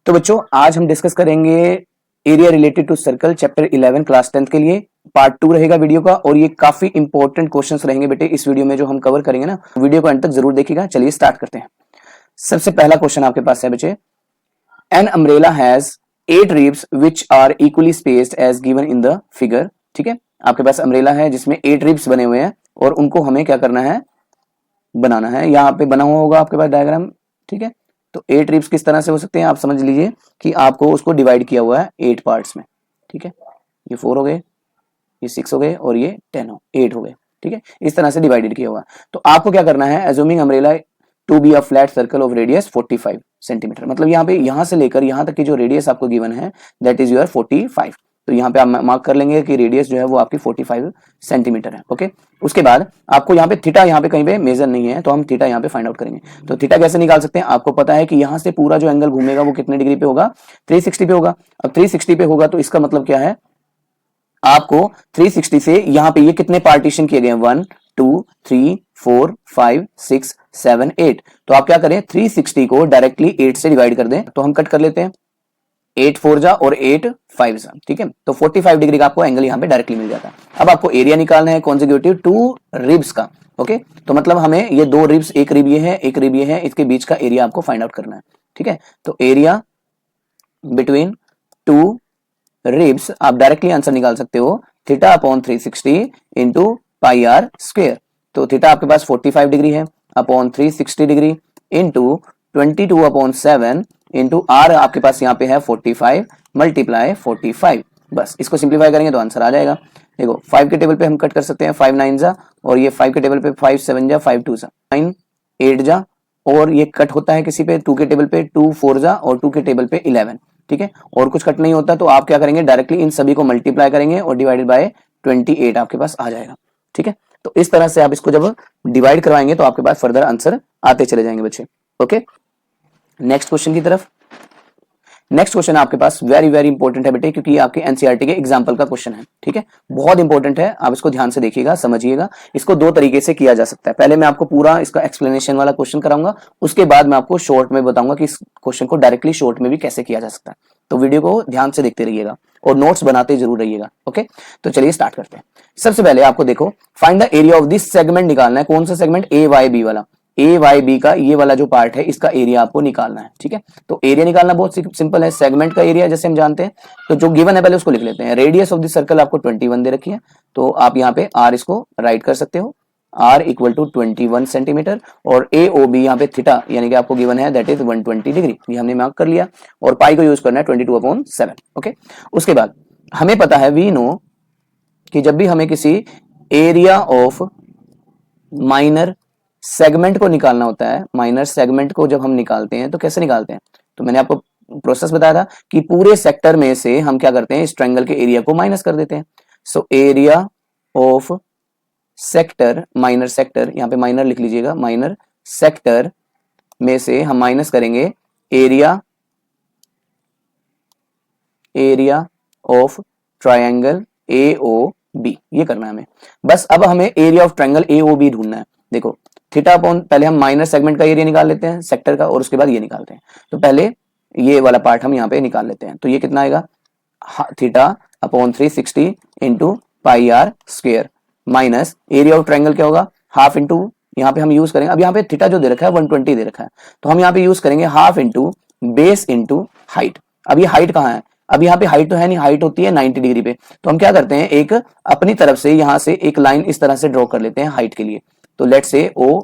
तो बच्चों आज हम डिस्कस करेंगे area related to circle chapter 11 class 10th के लिए। पार्ट 2 रहेगा वीडियो का और ये काफी इंपॉर्टेंट क्वेश्चंस रहेंगे बेटे इस वीडियो में जो हम कवर करेंगे ना, वीडियो को अंत तक जरूर देखिएगा। चलिए स्टार्ट करते हैं। सबसे पहला क्वेश्चन आपके पास है बच्चे, an umbrella has 8 ribs which are equally spaced as given in the figure. ठीक है, आपके पास अम्ब्रेला है जिसमें 8 रिब्स बने हुए हैं और उनको हमें क्या करना है, बनाना है। यहाँ पे बना हुआ होगा आपके पास डायग्राम। ठीक है, तो 8 रिब्स किस तरह से हो सकते हैं आप समझ लीजिए कि आपको उसको डिवाइड किया हुआ है 8 पार्ट्स में। ठीक है, ये 4 हो गए, ये 6 हो गए और ये 8 हो गए। ठीक है, इस तरह से डिवाइडेड किया हुआ है। तो आपको क्या करना है, assuming umbrella to be a flat circle of radius 45 centimetre. मतलब यहाँ पे यहाँ से लेकर यहाँ तक की जो रेडियस आपको गिवन है दैट इज योर 45। तो यहाँ पे आप मार्क कर लेंगे कि रेडियस जो है वो आपकी 45 सेंटीमीटर है। ओके, उसके बाद आपको यहाँ पे थीटा यहाँ पे कहीं पे मेजर नहीं है तो हम थीटा यहाँ पे फाइंड आउट करेंगे। तो थीटा कैसे निकाल सकते हैं, आपको पता है कि यहाँ से पूरा जो एंगल घूमेगा वो कितने डिग्री पे होगा, 360 पे होगा। अब 360 पे होगा तो इसका मतलब क्या है, आपको 360 से यहाँ पे ये कितने पार्टीशन किए गए हैं, 1 2 3 4 5 6 7 8। तो आप क्या करें, 360 को डायरेक्टली 8 से डिवाइड कर दें। तो हम कट कर लेते हैं, 8 4 जा और 8 5 जा। ठीक है, तो 45 डिग्री का आपको एंगल यहाँ पे डायरेक्टली मिल जाता है। अब आपको एरिया निकालना है कॉन्जिक्यूटिव 2 रिब्स का। ओके, तो मतलब हमें ये 2 रिब्स, एक रिब ये है एक रिब ये है, इसके बीच का एरिया आपको फाइंड आउट करना है। ठीक है, तो एरिया बिटवीन 2 रिब्स आप डायरेक्टली आंसर निकाल सकते हो, theta upon 360 into pi r square. तो थीटा आपके पास 45 डिग्री है upon 360 degree into 22 upon 7 into r आपके पास यहाँ पे है 45 मल्टीप्लाई 45। बस इसको सिंप्लीफाई करेंगे तो आंसर आ जाएगा। देखो 5 के टेबल पे हम कट कर सकते हैं, 5 9 जा और ये 5 के टेबल पे 5 7 जा, 5 2 जा, 9 8 जा और ये कट होता है किसी पे 2 के टेबल पे 2 4 जा और 2 के टेबल पे 11। ठीक है, और कुछ कट नहीं होता तो आप क्या करेंगे, डायरेक्टली इन सभी को मल्टीप्लाई करेंगे और डिवाइडेड बाय 28 आपके पास आ जाएगा। ठीक है, तो इस तरह से आप इसको जब डिवाइड करवाएंगे तो आपके पास फर्दर आंसर आते चले जाएंगे बच्चे। ओके, नेक्स्ट क्वेश्चन की तरफ। नेक्स्ट क्वेश्चन आपके पास वेरी वेरी इंपॉर्टेंट है बेटे, क्योंकि ये आपके एनसीईआरटी के एग्जांपल का क्वेश्चन है। ठीक है, बहुत इंपॉर्टेंट है, आप इसको ध्यान से देखिएगा, समझिएगा। इसको 2 तरीके से किया जा सकता है। पहले मैं आपको पूरा इसका एक्सप्लेनेशन वाला क्वेश्चन कराऊंगा, उसके बाद मैं आपको शॉर्ट में बताऊंगा कि इस क्वेश्चन को डायरेक्टली शॉर्ट में भी कैसे किया जा सकता है। तो वीडियो को ध्यान से देखते रहिएगा और नोट्स बनाते जरूर रहिएगा। ओके, तो चलिए स्टार्ट करते हैं। सबसे पहले आपको देखो, find the area of this segment निकालना है। कौन सा सेगमेंट, ए वाई बी वाला। ए वाई बी का ये वाला जो पार्ट है इसका एरिया आपको निकालना है। ठीक है, तो एरिया निकालना बहुत सिंपल है। सेगमेंट का एरिया जैसे हम जानते हैं, तो जो गिवन है पहले उसको लिख लेते हैं। रेडियस ऑफ दिस सर्कल आपको 21 दे रखी है, तो आप यहाँ पे आर इसको राइट कर सकते हो, आर इक्वल टू 21 सेंटीमीटर। और ए ओ बी यहाँ पे थीटा यानी कि आपको गिवन है दैट इज 120 डिग्री, ये हमने मार्क कर लिया। और पाई को यूज करना है 22/7। ओके, उसके बाद हमें पता है, वी नो कि जब भी हमें किसी एरिया ऑफ माइनर सेगमेंट को निकालना होता है, माइनर सेगमेंट को जब हम निकालते हैं तो कैसे निकालते हैं, तो मैंने आपको प्रोसेस बताया था कि पूरे सेक्टर में से हम क्या करते हैं, इस ट्रायंगल के एरिया को माइनस कर देते हैं। सो area of sector, minor sector, यहाँ पे माइनर लिख लीजिएगा, माइनर सेक्टर में से हम माइनस करेंगे एरिया ऑफ ट्रायंगल AOB, ये करना है हमें बस। अब हमें एरिया ऑफ ट्रायंगल AOB ढूंढना है। देखो थीटा अपॉन, पहले हम माइनर सेगमेंट का एरिया निकाल लेते हैं सेक्टर का और उसके बाद ये निकालते हैं। तो पहले ये वाला पार्ट हम यहाँ पे निकाल लेते हैं। तो ये कितना आएगा, theta upon 360 into pi r square minus area of triangle क्या होगा, हाफ इंटू, यहाँ पे हम यूज करेंगे, अब यहाँ पे थीटा जो दे रखा है 120 दे रखा है, तो हम यहाँ पे यूज करेंगे half into base into height. अब ये हाइट कहाँ है, अब यहाँ पे हाइट तो है नहीं, हाइट होती है 90 डिग्री पे। तो हम क्या करते हैं, एक अपनी तरफ से यहाँ से एक लाइन इस तरह से ड्रॉ कर लेते हैं हाइट के लिए। तो लेट से ओ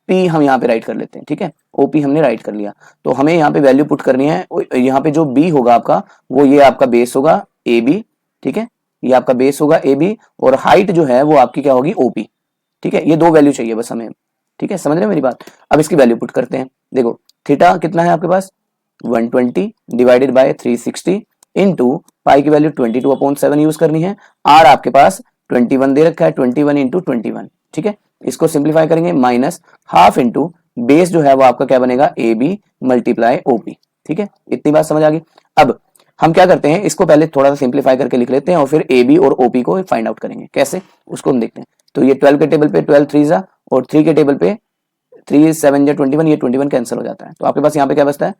पी हम यहाँ पे राइट कर लेते हैं। ठीक है, ओपी हमने राइट कर लिया। तो हमें यहाँ पे वैल्यू पुट करनी है। यहाँ पे जो बी होगा आपका, वो ये आपका बेस होगा ए बी। ठीक है, ये आपका बेस होगा ए बी और हाइट जो है वो आपकी क्या होगी, ओपी। ठीक है, ये 2 वैल्यू चाहिए बस हमें। ठीक है, समझ रहे हो मेरी बात। अब इसकी वैल्यू पुट करते हैं। देखो थीटा कितना है आपके पास, 120 डिवाइडेड बाय 360 इंटू पाई की वैल्यू 22/7 यूज करनी है। आर आपके पास 21 दे रखा है, 21 इंटू 21। ठीक है, इसको सिंप्लीफाई करेंगे, माइनस हाफ इंटू बेस जो है वो आपका क्या बनेगा, ए बी मल्टीप्लाई ओपी। ठीक है, इतनी बात समझ आ गई। अब हम क्या करते हैं, इसको पहले थोड़ा सा सिंप्लीफाई करके लिख लेते हैं और फिर ए बी और ओपी को फाइंड आउट करेंगे कैसे, उसको हम देखते हैं। तो ये 12 के टेबल पे 12 3 जा और 3 के टेबल पे 3 7 जा 21, ये 21 कैंसिल हो जाता है। तो आपके पास यहाँ पे क्या बचता है,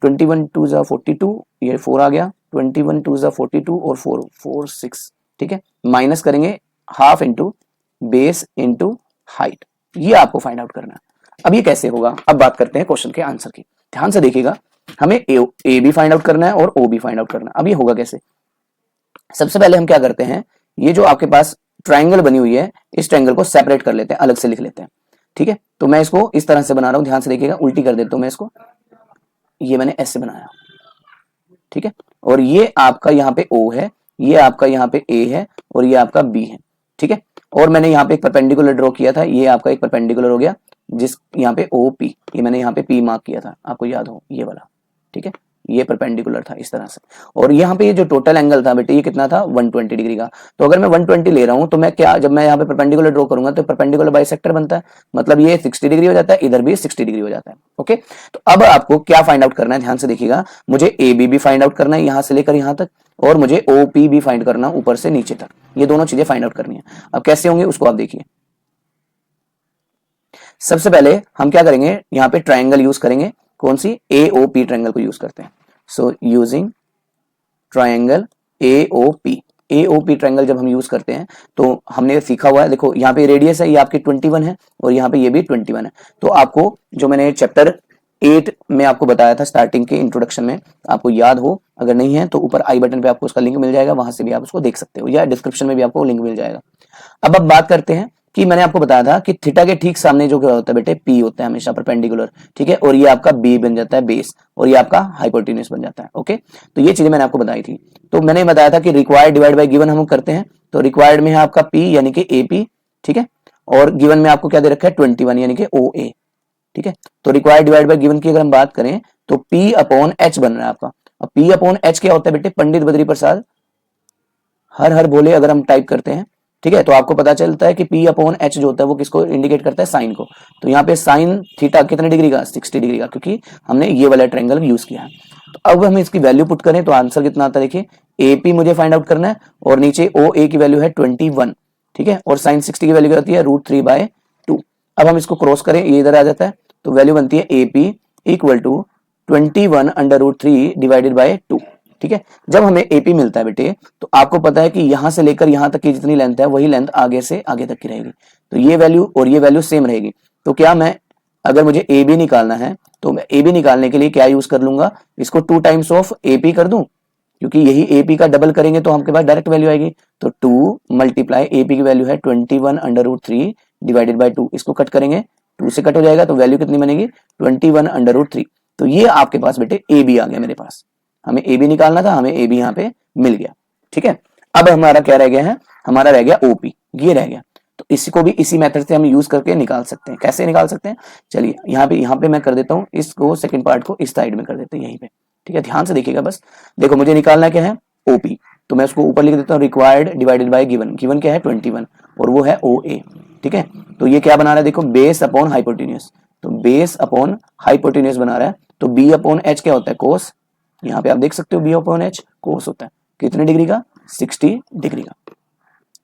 21 टू ज़ा 42, ये 4 आ गया, 21 टू ज़ा 42 और 4 4 6, ठीक है। माइनस करेंगे half into base into height, ये आपको फाइंड आउट करना है। अब ये कैसे होगा, अब बात करते हैं क्वेश्चन के आंसर की। ध्यान से देखिएगा, हमें ए भी फाइंड आउट करना है और ओ भी फाइंड आउट करना है। अब ये होगा कैसे, सबसे पहले हम क्या करते हैं, ये जो आपके पास ट्राइंगल बनी हुई है, इस ट्राइंगल को सेपरेट कर लेते हैं, अलग से लिख लेते हैं, ठीक है। तो मैं इसको इस तरह से बना रहा हूं, ध्यान से देखिएगा, उल्टी कर देता हूं मैं इसको, ये मैंने ऐसे बनाया, ठीक है। और ये आपका यहाँ पे O है, ये आपका यहाँ पे A है और ये आपका B है, ठीक है। और मैंने यहाँ पे एक परपेंडिकुलर ड्रॉ किया था, ये आपका एक परपेंडिकुलर हो गया, जिस यहाँ पे OP, ये मैंने यहाँ पे P मार्क किया था, आपको याद हो ये वाला, ठीक है। ये परपेंडिकुलर था इस तरह से, और यहाँ पे ये जो टोटल एंगल था बेटे, ये कितना था 120 डिग्री का। तो अगर मैं 120 ले रहा हूँ तो मैं क्या, जब मैं यहाँ पे परपेंडिकुलर ड्रॉ करूंगा तो परपेंडिकुलर बाइसेक्टर बनता है, मतलब ये 60 डिग्री हो जाता है, इधर भी 60 डिग्री हो जाता है, ओके। तो अब आपको क्या फाइंड आउट करना है, ध्यान से देखिएगा, मुझे ए बी भी फाइंड आउट करना है यहाँ से लेकर यहाँ तक, और मुझे ओ पी भी फाइंड करना ऊपर से नीचे तक, ये दोनों चीजें फाइंड आउट करनी है। अब कैसे होंगे उसको आप देखिए। सबसे पहले हम क्या करेंगे, यहाँ पे ट्राइंगल यूज करेंगे, कौन सी, ए ओ पी ट्राइंगल को यूज करते हैं। So using triangle A O P triangle जब हम यूज करते हैं तो हमने सीखा हुआ है, देखो यहाँ पे रेडियस है, ये आपकी 21 है और यहाँ पे ये भी 21 है। तो आपको जो मैंने चैप्टर 8 में आपको बताया था स्टार्टिंग के इंट्रोडक्शन में, आपको याद हो, अगर नहीं है तो ऊपर आई बटन पे आपको उसका लिंक मिल जाएगा, वहां से भी आप उसको देख सकते हो, या डिस्क्रिप्शन में भी आपको लिंक मिल जाएगा। अब बात करते हैं कि मैंने आपको बताया था कि थीटा के ठीक सामने जो क्या होता है बेटे, पी होता है हमेशा परपेंडिकुलर, ठीक है, और ये आपका बी बन जाता है बेस, और ये आपका हाइपोटेन्यूज बन जाता है, ओके। तो ये चीजें मैंने आपको बताई थी। तो मैंने बताया था कि रिक्वायर्ड डिवाइड बाय गिवन हम करते हैं, तो रिक्वायर्ड में है आपका पी यानी कि ए पी, ठीक है, और गिवन में आपको क्या दे रखा है 21 यानी कि ओ ए, ठीक है। तो रिक्वायर्ड डिवाइड बाय गिवन की अगर हम बात करें तो पी अपॉन एच बन रहा है आपका। अब पी अपॉन एच क्या होता है बेटे, पंडित बद्री प्रसाद हर हर बोले अगर हम टाइप करते हैं, ठीक है, तो आपको पता चलता है कि P अपॉन एच जो होता है वो किसको इंडिकेट करता है, साइन को। तो यहाँ पे साइन थीटा कितने डिग्री का, 60 डिग्री का, क्योंकि हमने ये वाला ट्रायंगल यूज किया है। तो अब हम इसकी वैल्यू पुट करें तो आंसर कितना आता है, देखिए AP मुझे फाइंड आउट करना है, और नीचे OA की वैल्यू है 21, ठीक है, और साइन 60 की वैल्यू होती है √3/2। अब हम इसको क्रॉस करें, ये इधर आ जाता है, तो वैल्यू बनती है AP equal to 21/3 divided by 2, ठीक है। जब हमें एपी मिलता है बेटे, तो आपको पता है कि यहां से लेकर यहां तक की जितनी लेंथ है वही लेंथ आगे से आगे तक की रहेगी, तो ये वैल्यू और ये वैल्यू सेम रहेगी। तो क्या मैं, अगर मुझे ए बी निकालना है तो मैं ए बी निकालने के लिए क्या यूज कर लूंगा, इसको 2 टाइम्स ऑफ एपी कर दूं, क्योंकि यही एपी का डबल करेंगे तो हमके पास डायरेक्ट वैल्यू आएगी। तो 2 मल्टीप्लाई एपी की वैल्यू है 21/3 डिवाइडेड बाय 2, इसको कट करेंगे, 2 से कट हो जाएगा, तो वैल्यू कितनी बनेगी 21/3। तो ये आपके पास बेटे ए बी आ गया मेरे पास, हमें ए बी निकालना था, हमें ए बी यहाँ पे मिल गया, ठीक है। अब हमारा क्या रह गया है, हमारा रह गया ओपी, ये रह गया। तो इसको भी इसी मेथड से हम यूज करके निकाल सकते हैं। कैसे निकाल सकते हैं, चलिए यहाँ पे मैं कर देता हूँ, इसको सेकंड पार्ट को इस साइड में कर देते हैं यहीं पे, ठीक है। ध्यान से देखिएगा, बस देखो मुझे निकालना क्या है ओपी, तो मैं उसको ऊपर लिख देता हूँ required divided by given, given क्या है 21 और वो है ओ ए, ठीक है। तो ये क्या बना रहा है, देखो बेस अपॉन हाइपोटेन्यूज, तो बेस अपॉन हाइपोटेन्यूज बना रहा है। तो बी अपॉन एच क्या होता है, कोस, यहाँ पे आप देख सकते हो बी अपॉन एच कोस होता है कितने डिग्री का, 60 डिग्री का,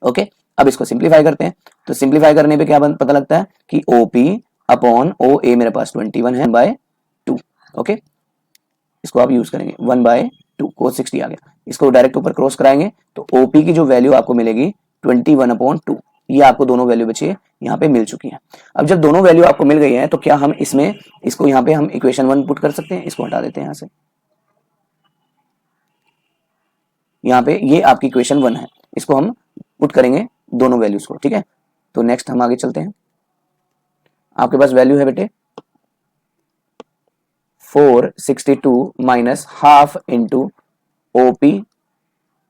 ओके। अब इसको सिंप्लीफाई करते हैं, तो सिंप्लीफाई करने पे क्या पता लगता है कि OP अपॉन OA मेरे पास 21 है 1/2, ओके। इसको आप यूज करेंगे 1/2, कोस 60 आ गया, इसको डायरेक्ट ऊपर क्रॉस कराएंगे तो OP की जो वैल्यू आपको मिलेगी 21/2, ये आपको दोनों वैल्यू बची है, यहाँ पे मिल चुकी है। अब जब दोनों वैल्यू आपको मिल गई है तो क्या हम इसमें, इसको यहाँ पे हम इक्वेशन 1 पुट कर सकते हैं, इसको हटा देते हैं यहाँ से, यहाँ पे ये आपकी इक्वेशन 1 है, इसको हम पुट करेंगे दोनों वैल्यूज को, ठीक है। तो नेक्स्ट हम आगे चलते हैं, आपके पास वैल्यू है बेटे 462 minus half into OP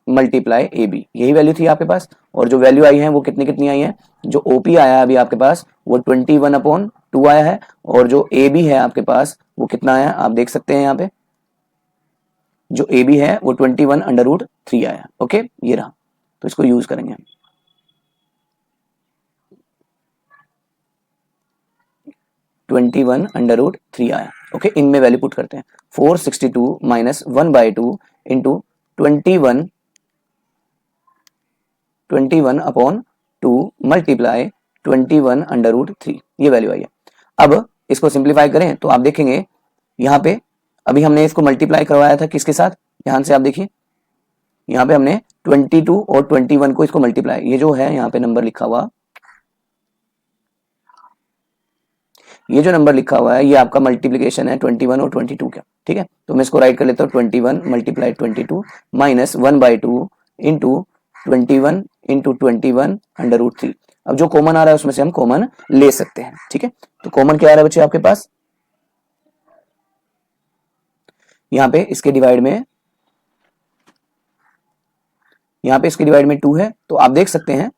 multiply AB, यही वैल्यू थी आपके पास, और जो वैल्यू आई है वो कितनी कितनी आई है, जो OP आया है अभी आपके पास वो 21/2 आया है, और जो AB है आपके पास वो कितना आया आप देख सकते हैं यहाँ पे, जो AB है वो 21/3 आया, ओके, ये रहा। तो इसको यूज करेंगे हम, 21/3 आया, ओके। इनमें वैल्यू पुट करते हैं, 462 माइनस 1/2 इंटू 21/2 मल्टीप्लाई 21/3, ये वैल्यू आई है। अब इसको सिंप्लीफाई करें तो आप देखेंगे यहाँ पे अभी हमने इसको मल्टीप्लाई करवाया था किसके साथ, ध्यान से आप देखिए, यहाँ पे हमने 22 और 21 को इसको मल्टीप्लाई, ये जो है यहाँ पे नंबर लिखा हुआ, ये जो नंबर लिखा हुआ है ये आपका मल्टीप्लीकेशन है 21 और 22 का, ठीक है। तो मैं इसको राइट कर लेता हूँ 21 multiply 22 minus 1/2 into 21 into 21 under root 3। अब जो कॉमन आ रहा है उसमें से हम कॉमन ले सकते हैं, ठीक है। तो कॉमन क्या आ रहा है बच्चे आपके पास, यहाँ पे इसके डिवाइड में, यहाँ पे इसके डिवाइड में 2 है, तो आप देख सकते हैं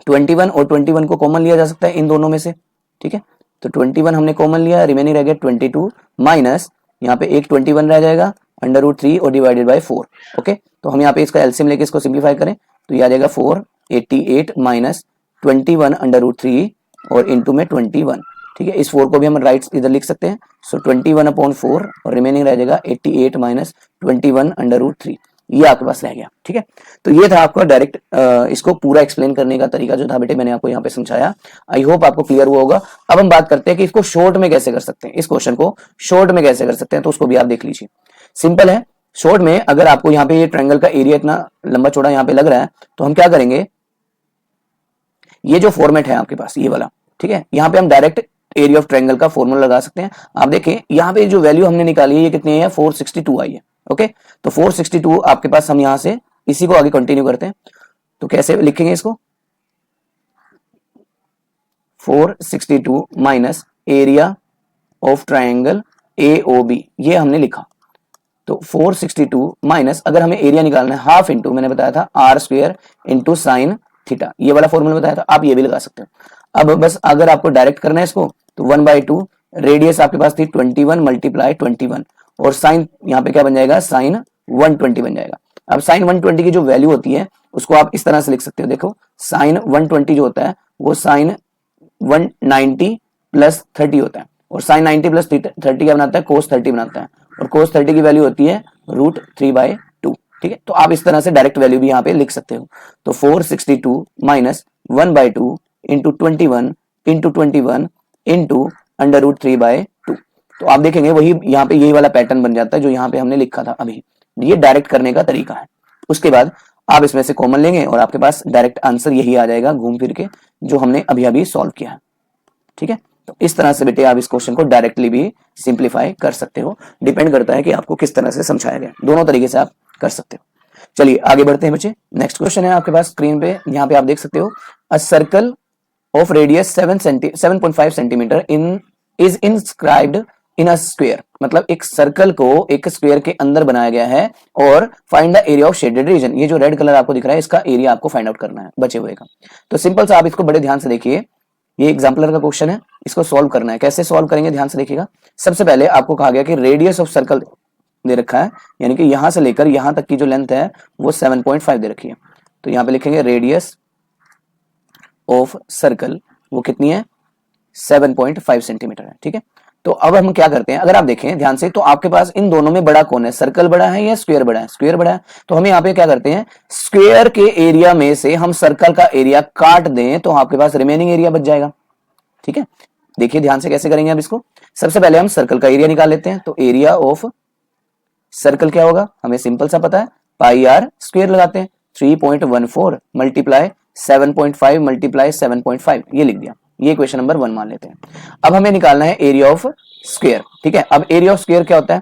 21 और 21 को कॉमन लिया जा सकता है इन दोनों में से, ठीक है। तो 21 हमने कॉमन लिया, रिमेनिंग रह गया 22 माइनस यहाँ पे एक 21 रह जाएगा अंडर रूट 3 और डिवाइडेड बाय 4। ओके, तो हम यहाँ पे इसका एलसीएम लेके इसको सिंप्लीफाई करें तो ये आ जाएगा 488 माइनस 21 अंडर रूट 3 और इंटू में 21, ठीक है। इस 4 को भी हम राइट इधर लिख सकते हैं, सो 21/4 और रिमेनिंग रह जाएगा 88 माइनस 21 अंडर रूट 3, ये आपके पास रह गया, ठीक है। तो ये था आपका डायरेक्ट इसको पूरा एक्सप्लेन करने का तरीका जो था बेटे मैंने आपको यहाँ पे समझाया। आई होप आपको क्लियर हुआ होगा। अब हम बात करते हैं कि इसको शॉर्ट में कैसे कर सकते हैं, इस क्वेश्चन को शॉर्ट में कैसे कर सकते हैं, तो उसको भी आप देख लीजिए। सिंपल है, शॉर्ट में अगर आपको यहाँ पे ये ट्रायंगल का एरिया इतना लंबा चौड़ा यहाँ पे लग रहा है तो हम क्या करेंगे, ये जो फॉर्मेट है आपके पास ये वाला, ठीक है, यहाँ पे हम डायरेक्ट एरिया ऑफ ट्रायंगल का फॉर्मूला लगा सकते हैं। आप देखें यहाँ पे जो वैल्यू हमने निकाली है ये कितनी है, 462 आई है। ओके, तो 462 आपके पास, हम यहां से इसी को आगे कंटिन्यू करते हैं, तो कैसे लिखेंगे इसको, 462 minus area of triangle AOB, ये हमने लिखा। तो 462 माइनस, अगर हमें एरिया निकालना है हाफ इंटू, मैंने बताया था R square into sine theta, ये वाला फॉर्मूला बताया था, आप ये भी लगा सकते हो। अब बस अगर आपको डायरेक्ट करना है इसको तो 1/2, रेडियस आपके पास थी 21 मल्टीप्लाई 21 और साइन यहाँ पे क्या बन जाएगा, साइन 120 बन जाएगा। अब साइन 120 की जो वैल्यू होती है उसको आप इस तरह से लिख सकते हो, देखो साइन 120 जो होता है वो साइन 190 प्लस 30 होता है, और साइन 90 प्लस 30 क्या बनाता है, कोस 30 बनाता है, और कोस 30 की वैल्यू होती है √3/2, ठीक है। तो आप इस तरह से डायरेक्ट वैल्यू भी यहाँ पे लिख सकते हो। तो 462 minus 1/2 into 21 into 21 into under root 3/2, तो आप देखेंगे वही यहाँ पे यही वाला पैटर्न बन जाता है जो यहाँ पे हमने लिखा था अभी। ये डायरेक्ट करने का तरीका है। उसके बाद आप इसमें से कॉमन लेंगे और आपके पास डायरेक्ट आंसर यही आ जाएगा घूम फिर के, जो हमने अभी अभी सॉल्व किया है, ठीक है। तो इस तरह से बेटे आप इस क्वेश्चन को डायरेक्टली भी सिंप्लीफाई कर सकते हो, डिपेंड करता है कि आपको किस तरह से समझाया गया, दोनों तरीके से आप कर सकते हो। चलिए आगे बढ़ते हैं बच्चे। नेक्स्ट क्वेश्चन है आपके पास स्क्रीन पे, यहाँ पे आप देख सकते हो, a circle of radius 7.5 centimetre is inscribed in a square, मतलब एक सर्कल को एक स्क्वायर के अंदर बनाया गया है, और find the area of shaded region, ये जो रेड कलर आपको दिख रहा है इसका एरिया आपको फाइंड आउट करना है बचे हुए का। तो सिंपल सा आप इसको बड़े ध्यान से देखिए, ये एग्जाम्पलर का क्वेश्चन है, इसको सॉल्व करना है। कैसे सॉल्व करेंगे ध्यान से देखिएगा। सबसे पहले आपको कहा गया कि रेडियस ऑफ सर्कल दे रखा है, यानी कि यहां से लेकर यहां तक की जो लेंथ है वो 7.5 दे रखी है। तो यहां पे लिखेंगे रेडियस ऑफ सर्कल वो कितनी है, 7.5 सेंटीमीटर है, ठीक है। तो अब हम क्या करते हैं, अगर आप देखें ध्यान से तो आपके पास इन दोनों में बड़ा कौन है, सर्कल बड़ा है या स्क्वायर बड़ा है, स्क्वायर बड़ा है। तो हम यहाँ पे क्या करते हैं, स्क्वायर के एरिया में से हम सर्कल का एरिया काट दें तो आपके पास रिमेनिंग एरिया बच जाएगा, ठीक है। देखिए ध्यान से कैसे करेंगे अब इसको। सबसे पहले हम सर्कल का एरिया निकाल लेते हैं, तो एरिया ऑफ सर्कल क्या होगा, हमें सिंपल सा पता है, पाई आर स्क्वायर लगाते हैं, 3.14 मल्टीप्लाई 7.5 मल्टीप्लाई 7.5, ये लिख दिया, ये क्वेश्चन नंबर 1 मान लेते हैं। अब हमें निकालना है एरिया ऑफ स्क्वायर, ठीक है। अब एरिया ऑफ स्क्वायर क्या होता है,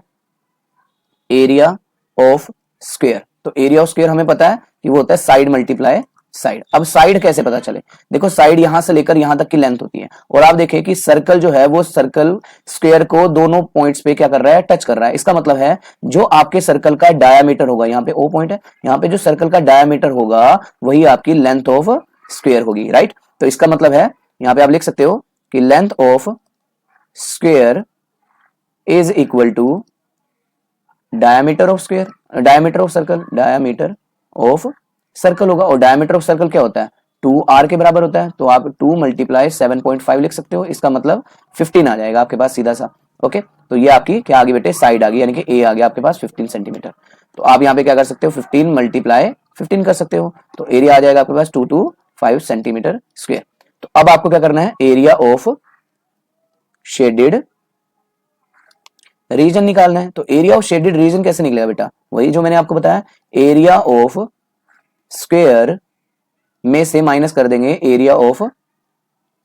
एरिया ऑफ स्क्वायर, तो एरिया ऑफ स्क्वायर हमें पता है कि वो होता है साइड मल्टीप्लाई साइड। अब साइड कैसे पता चले, देखो साइड यहां से लेकर यहां तक की लेंथ होती है, और आप देखें कि सर्कल जो है वो सर्कल स्क्वायर को दोनों पॉइंट्स पे क्या कर रहा है, टच कर रहा है। इसका मतलब है जो आपके सर्कल का डायामीटर होगा, यहाँ पे O पॉइंट है, यहाँ पे जो सर्कल का डायामीटर होगा वही आपकी लेंथ ऑफ स्क्वायर होगी, राइट। तो इसका मतलब है यहाँ पे आप लिख सकते हो कि length of square is equal to diameter of square, diameter of circle, diameter of circle होगा, और डायमीटर ऑफ सर्कल क्या होता है, 2r के बराबर होता है। तो आप 2 मल्टीप्लाई 7.5 लिख सकते हो, इसका मतलब 15 आ जाएगा आपके पास सीधा सा। ओके, तो ये आपकी क्या आ गई बेटे, साइड आ गई, यानी कि ए आ गया आपके पास 15 सेंटीमीटर। तो आप यहाँ पे क्या कर सकते हो, 15 मल्टीप्लाई 15 कर सकते हो, तो एरिया आ जाएगा आपके पास 225 सेंटीमीटर स्क्वायर। तो अब आपको क्या करना है, एरिया ऑफ शेडेड रीजन निकालना है, तो एरिया ऑफ शेडेड रीजन कैसे निकलेगा बेटा, वही जो मैंने आपको बताया, एरिया ऑफ स्क्वायर में से माइनस कर देंगे एरिया ऑफ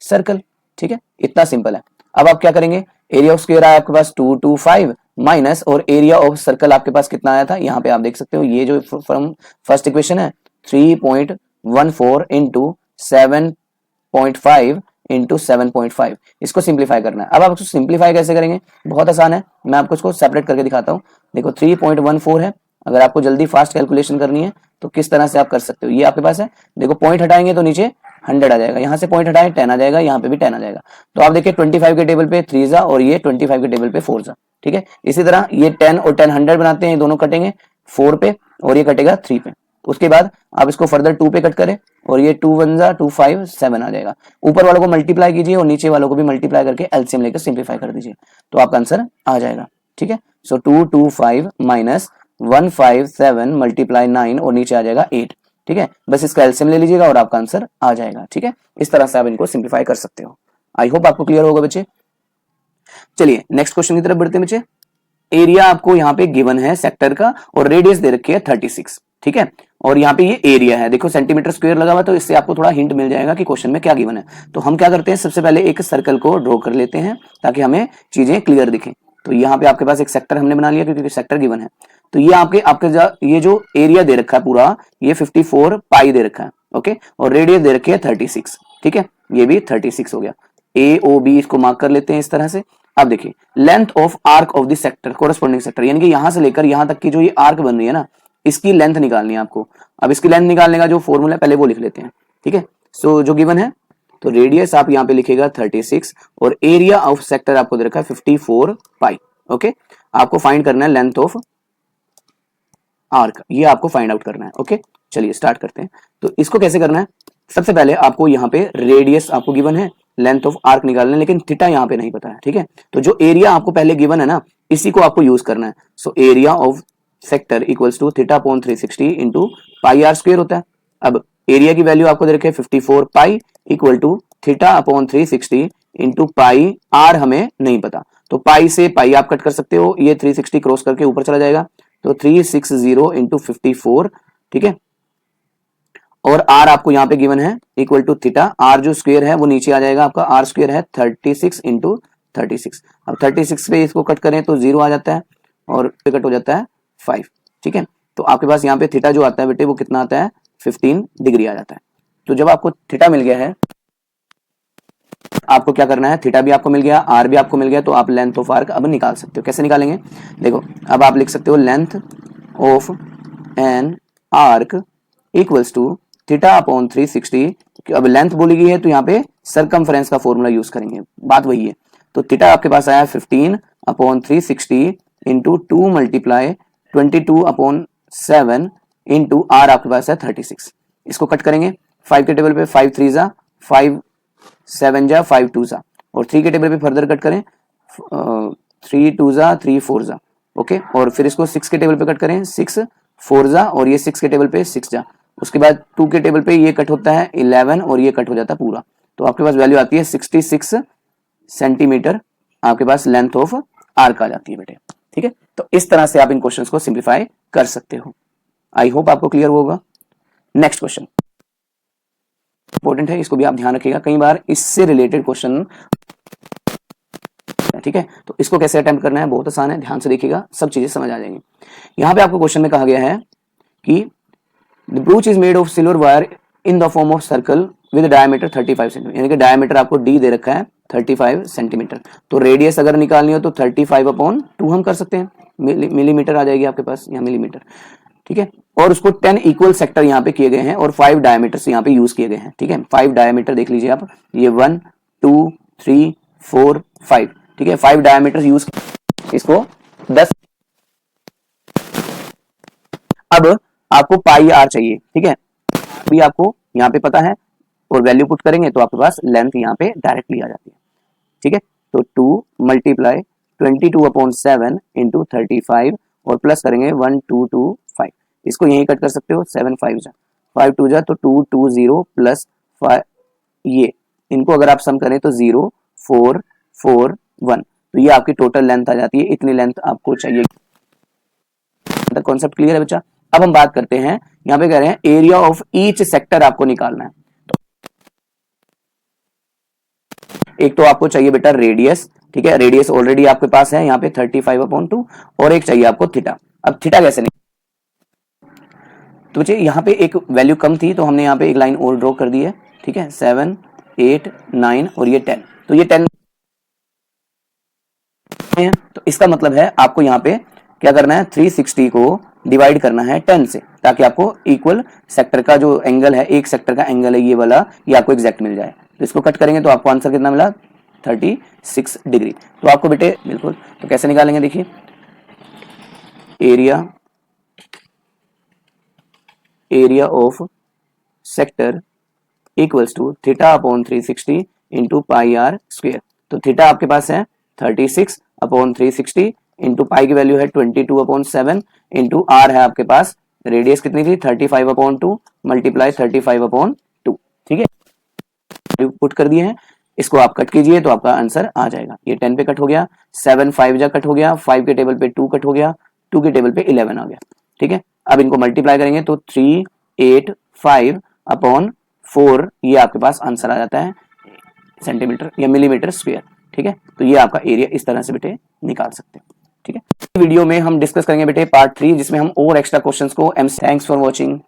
सर्कल। ठीक है, इतना सिंपल है। अब आप क्या करेंगे, एरिया ऑफ स्क्वायर आया आपके पास 225 माइनस, और एरिया ऑफ सर्कल आपके पास कितना आया था, यहाँ पे आप देख सकते हो, ये जो फ्रॉम फर्स्ट इक्वेशन है 3.14 इंटू 7.5 इंटू 7.5, इसको सिंप्लीफाई करना है। अब आप इसको सिंप्लीफाई कैसे करेंगे, बहुत आसान है, मैं आपको इसको सेपरेट करके दिखाता हूँ। देखो 3.14 है, अगर आपको जल्दी फास्ट कैलकुलेशन करनी है तो किस तरह से आप कर सकते हो, ये आपके पास है, देखो पॉइंट हटाएंगे तो नीचे 100 आ जाएगा, यहाँ से पॉइंट हटाएं 10 आ जाएगा, यहाँ पे भी 10 आ जाएगा। तो आप देखिए 25 के टेबल पे 3 जा और ये 25 के टेबल पे 4 जा। ठीक है, इसी तरह ये 10 और 10 100 बनाते हैं, ये दोनों कटेंगे 4 पे और ये कटेगा 3 पे। उसके बाद आप इसको फर्दर 2 पे कट करें और ये 2 1 जा 2 5 7 आ जाएगा। ऊपर वालों को मल्टीप्लाई कीजिए और नीचे वालों को भी मल्टीप्लाई करके एलसीएम लेकर सिंप्लीफाई कर दीजिए, तो आपका आंसर आ जाएगा। ठीक है, सो 225 माइनस 157 मल्टीप्लाई 9 और नीचे आ जाएगा 8। ठीक है, बस इसका एलसीएम ले लीजिएगा और आपका आंसर आ जाएगा। ठीक है, इस तरह से आप इनको सिंप्लीफाई कर सकते हो। आई होप आपको क्लियर होगा बच्चे। चलिए नेक्स्ट क्वेश्चन की तरफ बढ़ते हैं बच्चे। एरिया आपको यहाँ पे गिवन है सेक्टर का और रेडियस दे रखी है 36। ठीक है, और यहाँ पे ये एरिया है, देखो सेंटीमीटर स्क्वायर लगा हुआ, तो इससे आपको थोड़ा हिंट मिल जाएगा कि क्वेश्चन में क्या गिवन है। तो हम क्या करते हैं, सबसे पहले एक सर्कल को ड्रॉ कर लेते हैं ताकि हमें चीजें क्लियर दिखें। तो यहाँ पे आपके पास एक सेक्टर हमने बना लिया क्योंकि सेक्टर गिवन है। तो ये आपके ये जो एरिया दे रखा है पूरा, ये 54 पाई दे रखा है। ओके, और रेडियस दे रखी है 36। ठीक है, ये भी 36 हो गया। ए ओ बी इसको मार्क कर लेते हैं इस तरह से। अब देखिए length of arc of the sector, corresponding sector, यानी कि यहां से लेकर यहां तक की जो ये आर्क बन रही है ना, इसकी लेंथ निकालनी है आपको। अब इसकी लेंथ निकालने का जो फॉर्मूला है पहले वो लिख लेते हैं। ठीक है, सो जो गिवन है, तो रेडियस आप यहाँ पे लिखेगा 36 और एरिया ऑफ सेक्टर आपको दे रखा है 54 पाई। ओके, आपको फाइंड करना है लेंथ ऑफ आर्क, ये आपको फाइंड आउट करना है। ओके, चलिए स्टार्ट करते हैं। तो इसको कैसे करना है, सबसे पहले आपको यहाँ पे रेडियस आपको गिवन है, लेंथ ऑफ आर्क निकालना है, लेकिन थीटा यहाँ पे नहीं पता है। ठीक है, तो जो एरिया आपको पहले गिवन है ना, इसी को आपको यूज करना है। So area of sector equals to theta upon 360 into pi r square होता है। अब एरिया की वैल्यू आपको दे रखे 54 pi equal to theta upon 360 into pi r हमें नहीं पता, तो पाई से पाई आप कट कर सकते हो, ये 360 क्रॉस करके ऊपर चला जाएगा, तो 360 इंटू 54। ठीक है, और आर आपको यहाँ पे गिवन है इक्वल टू थीटा, आर जो स्क्वायर है वो नीचे आ जाएगा, आपका आर स्क्वायर है 36 इंटू 36। अब 36 पे इसको कट करें तो 0 आ जाता है और कट हो जाता है 5। ठीक है, तो आपके पास यहाँ पे थीटा जो आता है बेटे वो कितना आता है, 15 डिग्री आ जाता है। तो जब आपको थीटा मिल गया है, आपको क्या करना है, थीटा भी आपको मिल गया, आर भी आपको मिल गया, तो आप लेंथ ऑफ आर्क अब निकाल सकते हो। कैसे निकालेंगे, देखो अब आप लिख सकते हो length of an arc equals to theta upon 360। अब लेंथ बोली गई है तो यहाँ पे सरकमफ्रेंस का फॉर्मूला यूज करेंगे, बात वही है। तो थीटा आपके पास आया 15 upon 360 into 2 multiply 22 upon 7 into r आपके पास है 36। इसको कट करेंगे 5 के टेबल पे 5 3 जा 5 7 जा 5 2 जा, और 3 के टेबल पे फर्दर कट करें 3 2 जा 3 4 जा। ओके, और फिर इसको 6 के टेबल पे कट करें 6 4 जा, और ये 6 के टेबल पे 6 जा। उसके बाद 2 के टेबल पे ये कट होता है 11 और ये कट हो जाता है पूरा, तो आपके पास वैल्यू आती है 66 सेंटीमीटर, आपके पास लेंथ ऑफ आर्क आ जाती है बेटे। ठीक है, तो इस तरह से आप इन क्वेश्चंस को सिंप्लीफाई कर सकते हो। आई होप आपको क्लियर होगा। नेक्स्ट क्वेश्चन इंपॉर्टेंट है, इसको भी आप ध्यान रखिएगा, कई बार इससे रिलेटेड क्वेश्चन। ठीक है, तो इसको कैसे अटेम्प्ट करना है, बहुत आसान है, ध्यान से देखिएगा, सब चीजें समझ आ जाएंगी। यहाँ पे आपको क्वेश्चन में कहा गया है कि the ब्रूच is made of silver wire in the form of circle with diameter 35 centimetre, यानी कि डायमीटर आपको डी दे रखा है 35 सेंटीमीटर। तो रेडियस अगर निकालनी हो तो 35 अपॉन 2 हम कर सकते हैं, मिलीमीटर आ जाएगी आपके पास यहाँ मिलीमीटर। ठीक है, और उसको 10 इक्वल सेक्टर यहाँ पे किए गए हैं और 5 डायमीटर्स यहाँ पे यूज किए गए हैं। ठीक है, 5 डायमीटर देख लीजिए आप, ये 1 2 3 4 5। ठीक है, 5 डायमीटर्स यूज, इसको 10। अब आपको पाई आर चाहिए। ठीक है, भी आपको यहाँ पे पता है और वैल्यू पुट करेंगे तो आपके पास लेंथ यहाँ पे डायरेक्टली आ जाती है। ठीक है, तो 2 मल्टीप्लाई 22 अपॉन 7 इंटू 35 और प्लस करेंगे 1225, इसको यही कट कर सकते हो, 7 5 जा 5 2 जा, तो 220 प्लस 5, ये इनको अगर आप सम करें तो 0 4 4 1, तो ये आपकी टोटल लेंथ आ जाती है, इतनी लेंथ आपको चाहिए। कॉन्सेप्ट क्लियर है बच्चा? अब हम बात करते हैं, यहाँ पे कह रहे हैं एरिया ऑफ ईच सेक्टर आपको निकालना है। एक तो आपको चाहिए बेटा रेडियस, ठीक है, रेडियस ऑलरेडी आपके पास है यहाँ पे 35/2, और एक चाहिए आपको थीटा। अब थीटा कैसे निकाल, तो बच्चे यहाँ पे एक वैल्यू कम थी तो हमने यहाँ पे एक लाइन और ड्रॉ कर दी है, ठीक है, 7, 8, 9 और ये 10, तो ये 10 है। तो इसका मतलब है आपको यहाँ पे क्या करना है, 360 को डिवाइड करना है 10 से, ताकि आपको इक्वल सेक्टर का जो एंगल है, एक सेक्टर का एंगल है ये वाला, ये आपको एग्जैक्ट मिल जाए। तो इसको कट करेंगे तो आपको आंसर कितना मिला, 36 डिग्री। तो आपको बेटे बिल्कुल, तो कैसे निकालेंगे, देखिए area of sector equals to theta upon 360 into pi r square. तो थीटा आपके पास है 36 अपॉन 360 इंटू पाई की वैल्यू है 22/7 इंटू आर है आपके पास, रेडियस कितनी थी 35/2 मल्टीप्लाई 35/2, ठीक है, पुट कर दिए हैं। इसको आप कट कीजिए तो आपका आंसर आ जाएगा। ये 10 पे कट हो गया, 7 5 जा कट हो गया, 5 के टेबल पे 2 कट हो गया, 2 के टेबल पे 11 आ गया, ठीक है। अब इनको मल्टीप्लाई करेंगे तो 385/4 ये आपके पास आंसर आ जाता है सेंटीमीटर या मिलीमीटर स्क्वायर, ठीक है। तो ये आपका एरिया इस तरह से बेटे निकाल सकते हैं, ठीक है। वीडियो में हम डिस्कस करेंगे बेटे पार्ट 3, जिसमें हम और एक्स्ट्रा क्वेश्चंस को थैंक्स फॉर वॉचिंग।